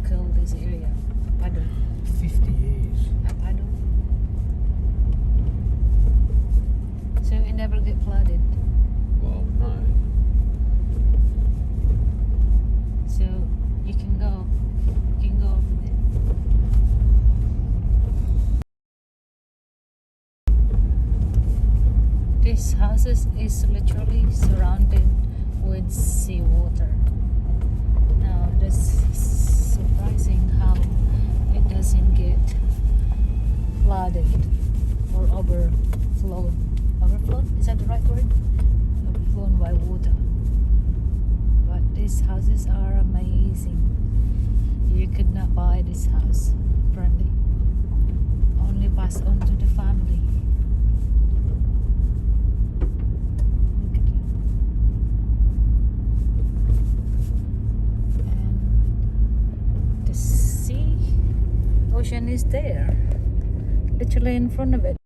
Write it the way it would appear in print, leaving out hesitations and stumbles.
call this area? Apado. 50 years. Apado. So it never get flooded. Well, no. So you can go over there. This house is literally surrounded with seawater. Now that's surprising how it doesn't get flooded or overflowed. Overflowed? Is that the right word? Overflown by water. But these houses are amazing. You could not buy this house, apparently. Only pass on to the family. Look at it. And the ocean is there, literally in front of it.